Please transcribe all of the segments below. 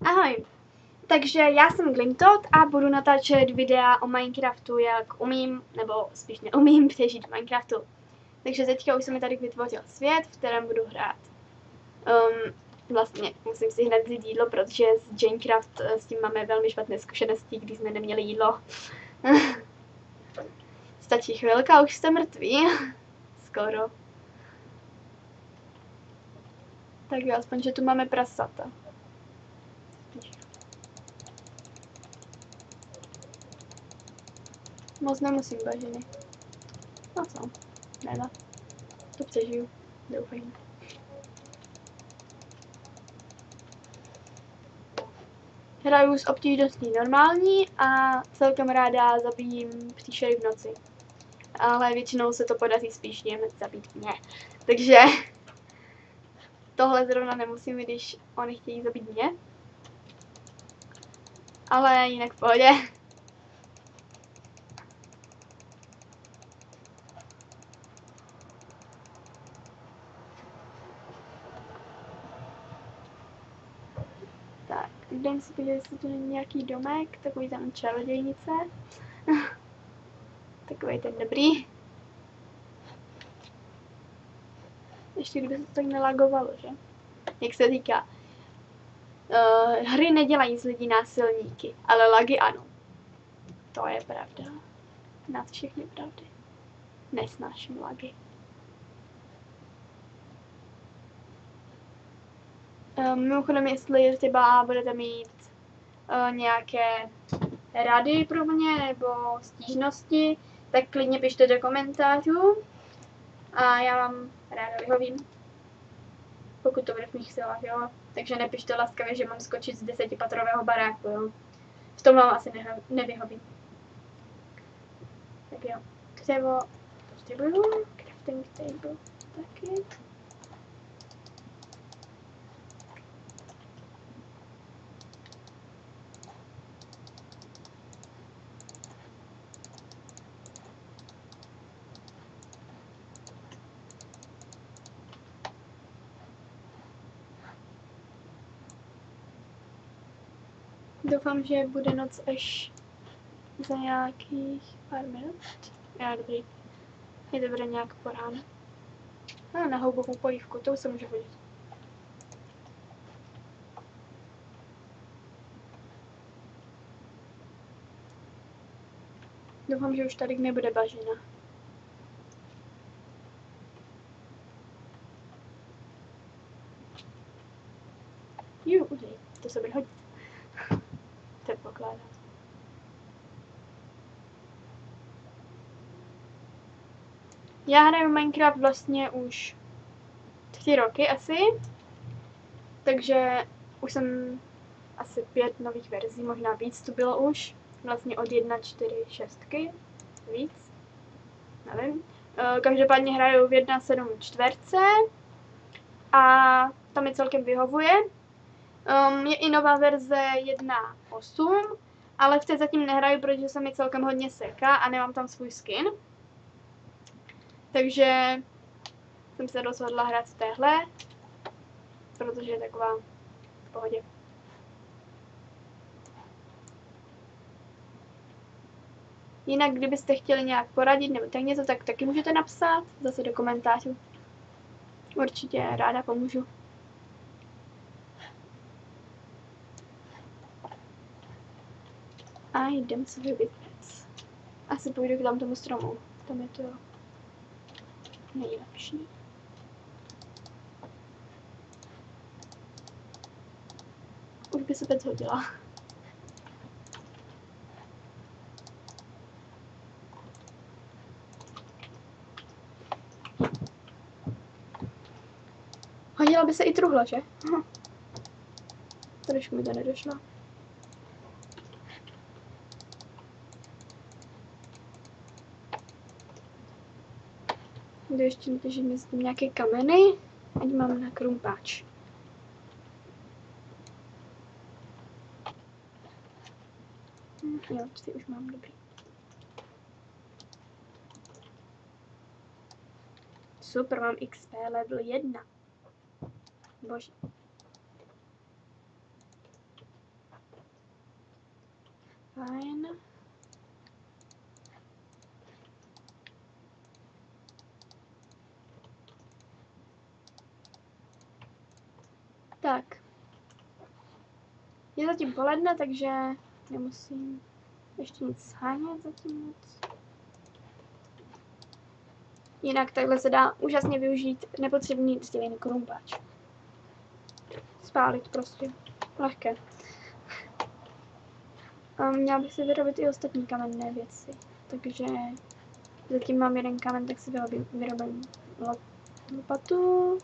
Ahoj, takže já jsem Glimtot a budu natáčet videa o Minecraftu, jak umím, nebo spíš neumím přežít v Minecraftu. Takže teďka už jsem mi tady vytvořil svět, v kterém budu hrát. Vlastně musím si hned vzít jídlo, protože s Minecraft s tím máme velmi špatné zkušenosti, když jsme neměli jídlo. Stačí chvilka, už jste mrtví. Skoro. Tak jo, aspoň, že tu máme prasata. Moc nemusím bažiny. No co, nedá. To přežiju, doufejme. Hraju s obtížností normální a celkem ráda zabijím příšery v noci. Ale většinou se to podaří spíš jim zabít mě. Takže tohle zrovna nemusím, když oni chtějí zabít mě. Ale jinak v pohodě. Tak, jdem si podívat, jestli tu není nějaký domek, takový tam čarodějnice. Takový ten dobrý. Ještě kdyby se to tak nelagovalo, že? Jak se říká. Hry nedělají z lidí násilníky, ale lagy ano. To je pravda. Nad všechny pravdy. Nesnáším lagy. Mimochodem, jestli třeba budete mít nějaké rady pro mě nebo stížnosti, tak klidně pište do komentářů a já vám ráda vyhovím. Pokud to bude v mých silách, jo. Takže nepište laskavě, že mám skočit z 10patrového baráku, jo. V tom vám asi nevyhovím. Tak jo. Dřevo potřebuju. Crafting table taky. Doufám, že bude noc až za nějakých pár minut. Já, dobrý. Je to bude nějak po ránu. No, na houbovou polívku, to už se může hodit. Doufám, že už tady nebude bažina. To se bude hodit. Předpokládám. Já hraju Minecraft vlastně už 3 roky asi, takže už jsem asi 5 nových verzí, možná víc tu bylo už, vlastně od 1.4.6, víc, nevím. Každopádně hraju v 1.7.4 a to mi celkem vyhovuje. Je i nová verze 1.8, ale v té zatím nehraju, protože se mi celkem hodně seká a nemám tam svůj skin. Takže jsem se rozhodla hrát v téhle, protože je taková v pohodě. Jinak, kdybyste chtěli nějak poradit nebo tak něco, tak taky můžete napsat zase do komentářů. Určitě ráda pomůžu. A jdem se vybít. Asi půjdu k tomu stromu. Tam je to nejlepší. Už by se pec hodila. Hodila by se i truhla, že? Trošku mi to nedošlo. Jdu ještě natěžit mezi tím nějaké kameny, ať mám na krumpáč. Jo, 4 už mám, dobrý. Super, mám XP level 1. Bože. Fajn. Tak. Je zatím poledne, takže nemusím ještě nic shánět zatím moc. Jinak takhle se dá úžasně využít nepotřebný dřevěný korumpáč. Spálit prostě. Lehké. A měla bych si vyrobit i ostatní kamenné věci. Takže zatím mám jeden kamen, tak si vyrobím lopatu.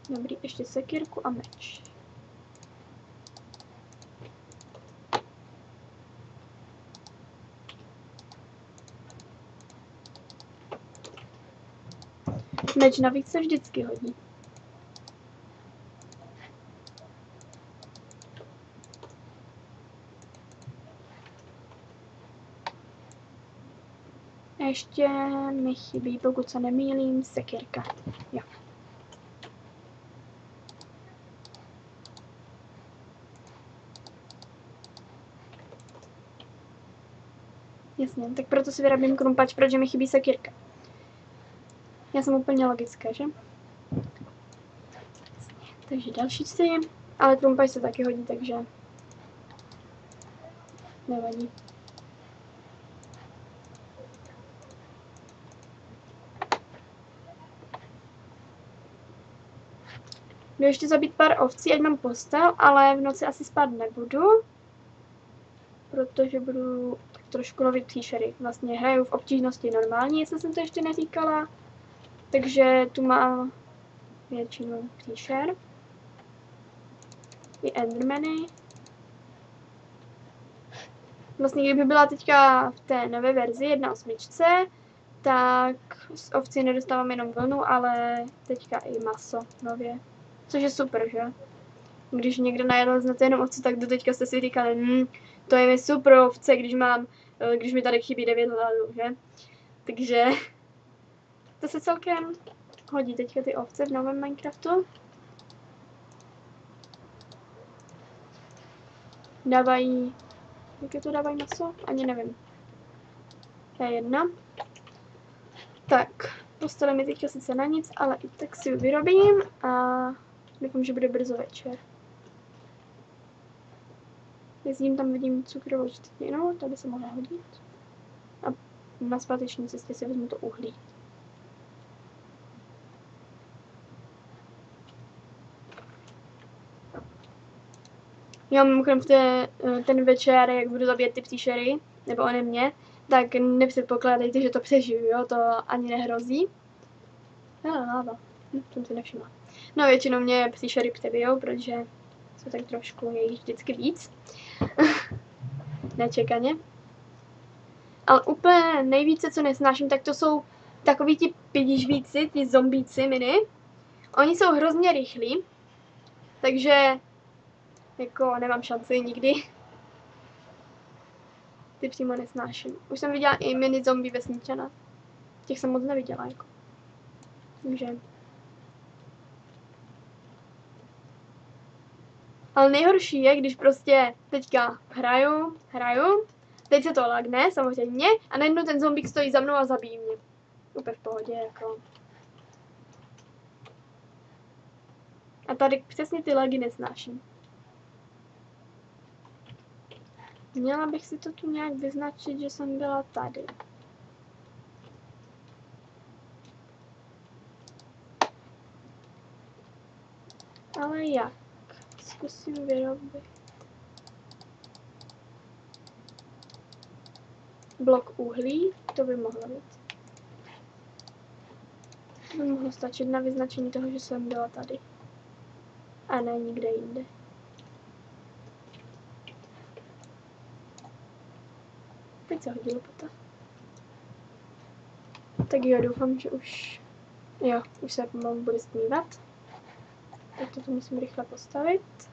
Dobrý, ještě sekírku a meč. Meč navíc se vždycky hodí. A ještě mi chybí, pokud se nemýlím, sekírka. Jo. Jasně, tak proto si vyrobím krumpač, protože mi chybí sekírka. Já jsem úplně logická, že? Takže další si, ale krumpač se taky hodí, takže nevadí. Jdu ještě zabít pár ovcí, ať mám postel, ale v noci asi spát nebudu, protože budu tak trošku lovit příšery. Vlastně hraju v obtížnosti normální, jestli jsem to ještě neříkala, takže tu mám většinu příšer. I endermany. Vlastně kdyby byla teďka v té nové verzi 1.8, tak z ovcí nedostávám jenom vlnu, ale teďka i maso nově. Což je super, že? Když někdo najedl znáte jenom ovce, tak do teďka jste si říkali, to je mi super ovce, když mi tady chybí 9 hladů, že? Takže to se celkem hodí teďka ty ovce v novém Minecraftu. Dávají, jaké to dávají maso? Ani nevím. To je jedna. Tak, postele mi teďka sice na nic, ale i tak si ji vyrobím a doufám, že bude brzo večer. Jezdím, tam vidím cukrovou čtvrtinu, to by se mohla hodit. A na zpáteční cestě si vezmu to uhlí. Já mimochodem ten večer, jak budu zabíjet ty příšery, nebo ode mě, tak nepředpokládejte, že to přežiju, jo, to ani nehrozí. Hele, láva, jsem si nevšimla. No většinou mě příšery přebijou, protože jsou tak trošku, je jich vždycky víc. Nečekaně. Ale úplně nejvíce, co nesnáším, tak to jsou takový ti pidižvíci, ti zombíci mini. Oni jsou hrozně rychlí, takže jako nemám šanci nikdy. Ty přímo nesnáším. Už jsem viděla i mini zombie vesničana. Těch jsem moc neviděla, jako. Takže. Ale nejhorší je, když prostě teďka hraju, teď se to lagne, samozřejmě, a najednou ten zombík stojí za mnou a zabíjí mě. Úplně v pohodě, jako. A tady přesně ty lagy nesnáším. Měla bych si to tu nějak vyznačit, že jsem byla tady. Ale jak? Zkusím vyrobit. Blok uhlí, to by mohlo být. To by mohlo stačit na vyznačení toho, že jsem byla tady. A ne nikde jinde. Teď se hodí lopata. Tak jo, doufám, že už se pomalu bude stmívat. Tak to musím rychle postavit.